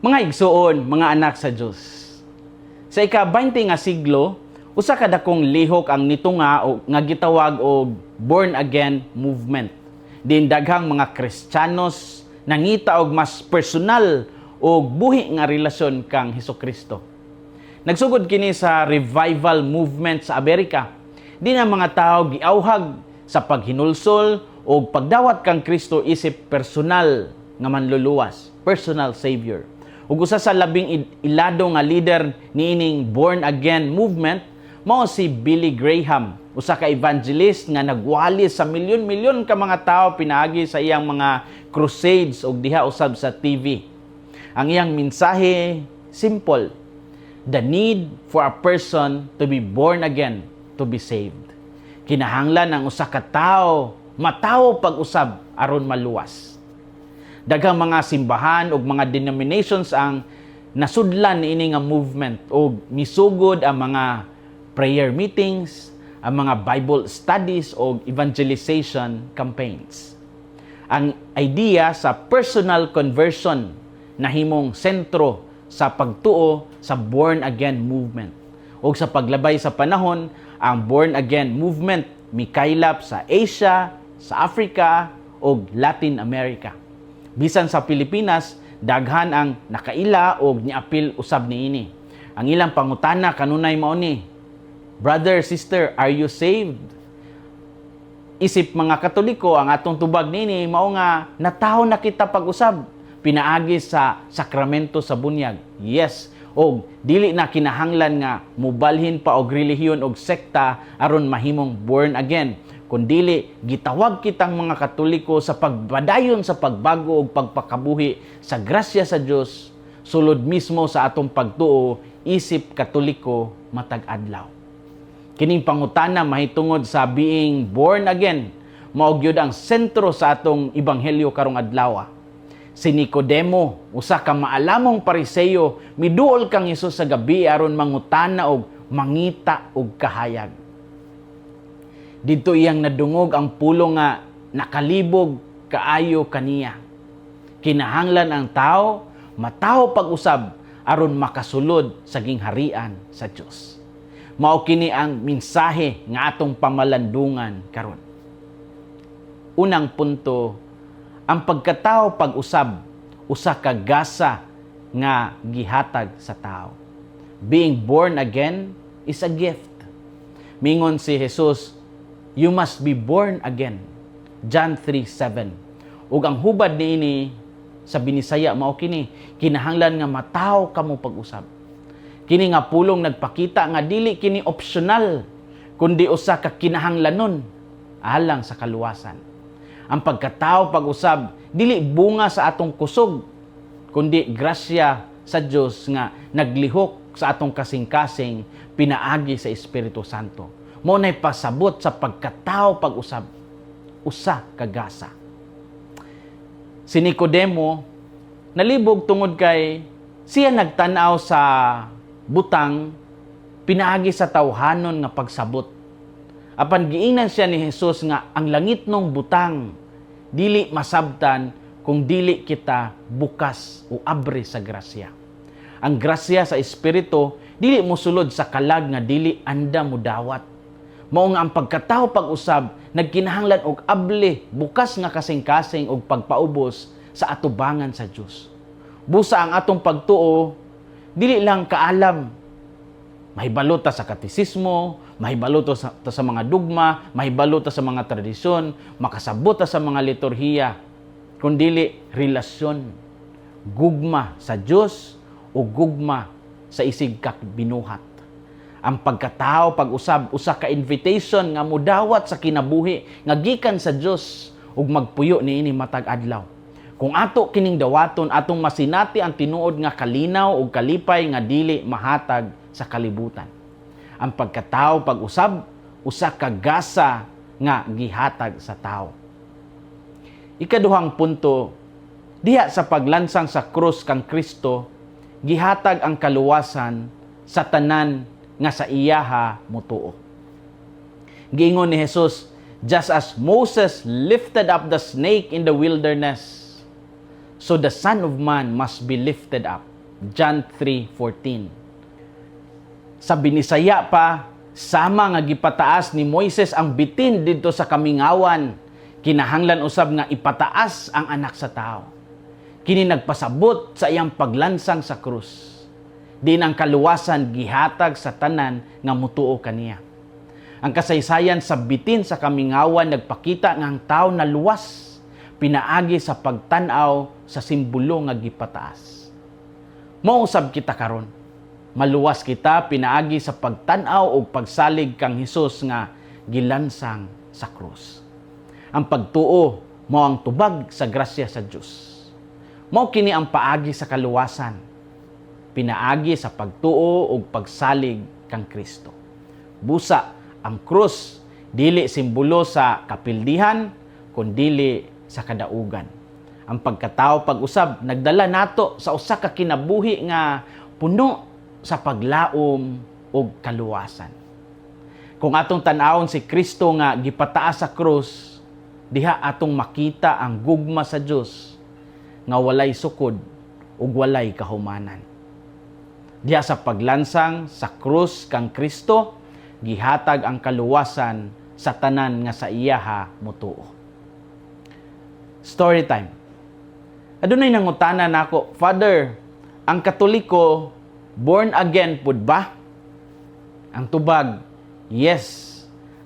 Mga igsuon, mga anak sa Dios. Sa ika-20 nga siglo, usa ka dakong lihok ang nitunga o nga gitawag og born again movement. Din daghang mga Kristiyanos nangita og mas personal o buhi nga relasyon kang Hesukristo. Nagsugod kini sa revival movement sa Amerika. Di na mga tao giawhag sa paghinulsol o pagdawat kang Kristo isip personal nga manluluwas, personal savior. Ug usa sa labing ilado nga leader niining born again movement mao si Billy Graham, usa ka evangelist nga nagwali sa milyon-milyon ka mga tao pinaagi sa iyang mga crusades ug diha usab sa TV. Ang iyang mensahe simple: the need for a person to be born again to be saved. Kinahanglan ang usa ka tawo matawo pag-usab aron maluwas. Daghang mga simbahan ug mga denominations ang nasudlan niini nga movement ug misugod ang mga prayer meetings, ang mga Bible studies o evangelization campaigns. Ang idea sa personal conversion nahimong sentro sa pagtuo sa born again movement. O sa paglabay sa panahon, ang born again movement mikaylap sa Asia, sa Africa o Latin America. Bisan sa Pilipinas, daghan ang nakaila o niapil usab niini. Ang ilang pangutana kanunay mao ni: brother, sister, are you saved? Isip mga Katoliko, ang atong tubag nini mao nga nataho na kita pag-usab pinaagi sa sakramento sa bunyag. Yes, og dili na kinahanglan nga mubalhin pa og relihiyon og sekta aron mahimong born again, kundili gitawag kitang mga Katoliko sa pagbadayon sa pagbago ug pagpakabuhi sa grasya sa Dios sulod mismo sa atong pagtuo isip Katoliko matag adlaw. Kining pangutana mahitungod sa being born again mao gyud ang sentro sa atong ebanghelyo karong adlaw. Si Nicodemo, usa ka maalamong Pariseyo, miduol kang Hesus sa gabi aron mangutana og mangita og kahayag. Didto iyang nadungog ang pulong nga nakalibog kaayo kaniya. Kinahanglan ang tao matawo pag-usab aron makasulod sa gingharian sa Dios. Mao kini ang mensahe nga atong pamalandungan karon. Unang punto, ang pagkatao pag-usab usa ka gasa nga gihatag sa tao. Being born again is a gift. Mingon si Jesus, you must be born again. John 3:7. Ug ang hubad niini sa Binisaya mao kini, kinahanglan nga matawo kamo pag-usab. Kini nga pulong nagpakita nga dili kini optional, kundi usa ka kinahanglanon alang sa kaluwasan. Ang pagkatao pag-usab dili bunga sa atong kusog, kundi grasya sa Dios nga naglihok sa atong kasing-kasing pinaagi sa Espiritu Santo. Mao nay pasabot sa pagkatao pag-usab usa ka gasa. Si Nicodemo nalibog tungod kay siya nagtan-aw sa butang pinaagi sa tawhanon nga pagsabot. Apan giingnan siya ni Jesus nga ang langit nung butang dili masabtan kung dili kita bukas o abre sa grasya. Ang grasya sa Espiritu dili mosulod sa kalag nga dili anda mudawat. Mao nga ang pagkatao pag-usab nagkinahanglan og able, bukas nga kasing-kasing og pagpaubos sa atubangan sa Dios. Busa ang atong pagtuo dili lang kaalam. Mahibalo ta sa katisismo, mahibalo ta sa mga dugma, mahibalo ta sa mga tradisyon, makasabot ta sa mga liturhiya, kundili relasyon, gugma sa Dios o gugma sa isig binuhat. Ang pagkatao pag-usab usa ka invitation nga mudawat sa kinabuhi nga gikan sa Dios ug magpuyo niini matag adlaw. Kung ato kining dawaton, atong masinati ang tinuod nga kalinaw ug kalipay nga dili mahatag sa kalibutan. Ang pagkatao pag-usab usa ka gasa nga gihatag sa tao. Ikaduhang punto, diha sa paglansang sa krus kang Kristo, gihatag ang kaluwasan sa tanan nga sa iyaha motuo. Giingon ni Jesus, just as Moses lifted up the snake in the wilderness, so the Son of Man must be lifted up, John 3:14. Sa binisaya pa, sama nga gipataas ni Moises ang bitin didto sa kamingawan, kinahanglan usab nga ipataas ang Anak sa tao. Kini nagpasabot sa iyang paglansang sa krus. Din ang kaluwasan gihatag sa tanan nga mutuo kaniya. Ang kasaysayan sa bitin sa kamingawan nagpakita nga ang tao na luwas, pinaagi sa pagtan-aw sa simbolo nga gipataas. Mausab kita karon. Maluwas kita pinaagi sa pagtan-aw o pagsalig kang Hesus nga gilansang sa krus. Ang pagtuo mao ang tubag sa grasya sa Dios. Mao kini ang paagi sa kaluwasan, pinaagi sa pagtuo o pagsalig kang Kristo. Busa, ang krus dili simbolo sa kapildihan kundi sa kadaugan. Ang pagkatao pag-usab nagdala nato sa usa ka kinabuhi nga puno sa paglaom o kaluwasan. Kung atong tan-awon si Kristo nga gipataas sa krus, diha atong makita ang gugma sa Dios nga walay sukod ug walay kahumanan. Diha sa paglansang sa krus kang Kristo, gihatag ang kaluwasan sa tanan nga sa iyaha motuo. Story time. Adunay nangutana nako, Father, ang Katoliko born again pud ba? Ang tubag, yes.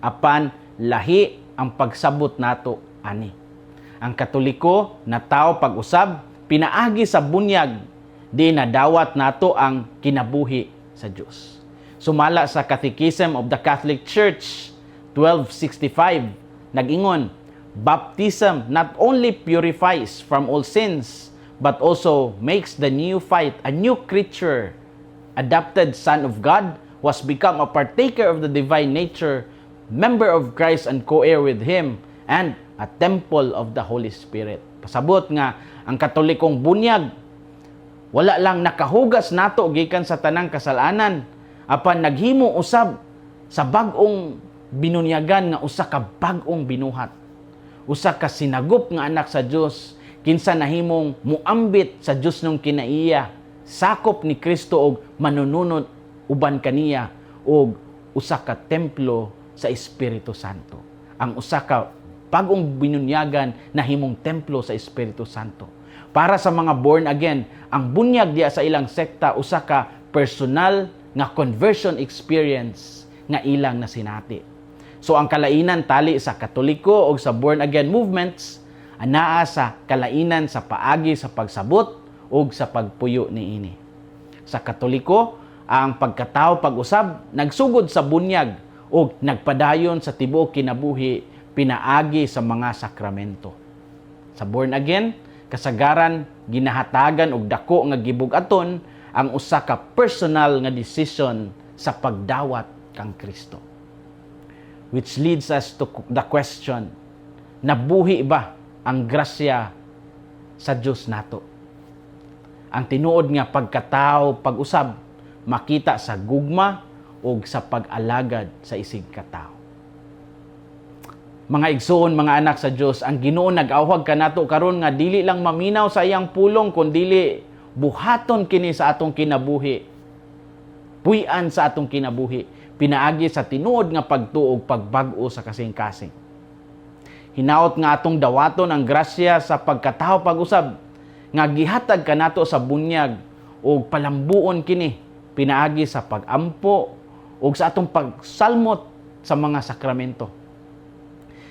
Apan lahi ang pagsabot nato ani. Ang Katoliko na tao pag-usab pinaagi sa bunyag di nadawat nato ang kinabuhi sa Dios. Sumala sa Catechism of the Catholic Church 1265 nag-ingon, baptism not only purifies from all sins but also makes the neophyte a new creature, adopted son of God, who has become a partaker of the divine nature, member of Christ and co-heir with Him, and a temple of the Holy Spirit. Pasabot nga, ang Katolikong bunyag, wala lang nakahugas nato gikan sa tanang kasalanan, apan naghimo usab sa bag-ong binunyagan nga usa ka bag-ong binuhat. Usa ka sinagop nga anak sa Dios, kinsa nahimong muambit sa Dios nung kinaiya, sakop ni Kristo og manununod uban kaniya og usa ka templo sa Espiritu Santo. Ang usa ka bagong binunyagan na himong templo sa Espiritu Santo. Para sa mga born again, ang bunyag diya sa ilang sekta usa ka personal nga conversion experience nga ilang nasinati. So ang kalainan tali sa Katoliko o sa born again movements anaa sa kalainan sa paagi sa pagsabot o sa pagpuyo niini. Sa Katoliko, ang pagkatao pag-usab nagsugod sa bunyag o nagpadayon sa tibuok kinabuhi pinaagi sa mga sakramento. Sa born again, kasagaran ginahatagan og dako nga gibug-aton ang usa ka personal nga decision sa pagdawat kang Kristo. Which leads us to the question, nabuhi ba ang grasya sa Dios nato? Ang tinuod nga pagkatao pag-usab makita sa gugma o sa pag-alagad sa isig katao. Mga igsoon, mga anak sa Dios, ang Ginoo nag-awhag kanato karon nga dili lang maminaw sa iyang pulong kundi buhaton kini sa atong kinabuhi. Puy-an sa atong kinabuhi, pinaagi sa tinuod nga pagtuog pagbag-o sa kasing-kasing. Hinaot nga atong dawaton ang grasya sa pagkatao pag-usab nga gihatag kanato sa bunyag o palambuon kini pinaagi sa pagampo o sa atong pagsalmot sa mga sakramento.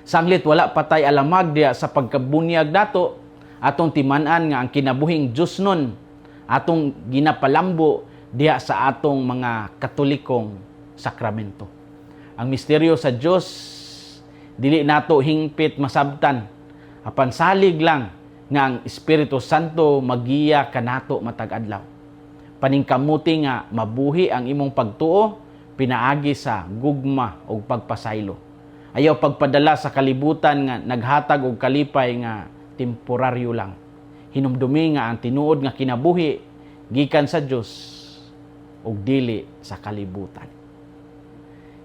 Sanglit wala patay alamag diya sa pagkabunyag nato, atong timan-an nga ang kinabuhing Dios nun, atong ginapalambo diya sa atong mga Katolikong sakramento. Ang misteryo sa Dios dili nato hingpit masabtan, apan salig lang nga ang Espiritu Santo magiya kanato matag adlaw. Paningkamuti nga mabuhi ang imong pagtuo pinaagi sa gugma o pagpasaylo. Ayaw pagpadala sa kalibutan nga naghatag og kalipay nga temporaryo lang. Hinumdumi nga ang tinuod nga kinabuhi gikan sa Dios ug dili sa kalibutan.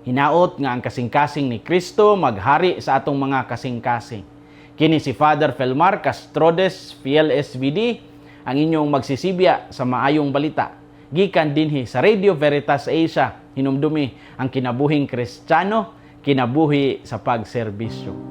Hinaot nga ang kasing-kasing ni Kristo maghari sa atong mga kasing-kasing. Kini si Father Felmar Castrodes, Fiel SVD, ang inyong magsisibya sa maayong balita. Gikan dinhi sa Radio Veritas Asia, hinumdumi ang kinabuhing Kristiyano, kinabuhi sa pagserbisyo.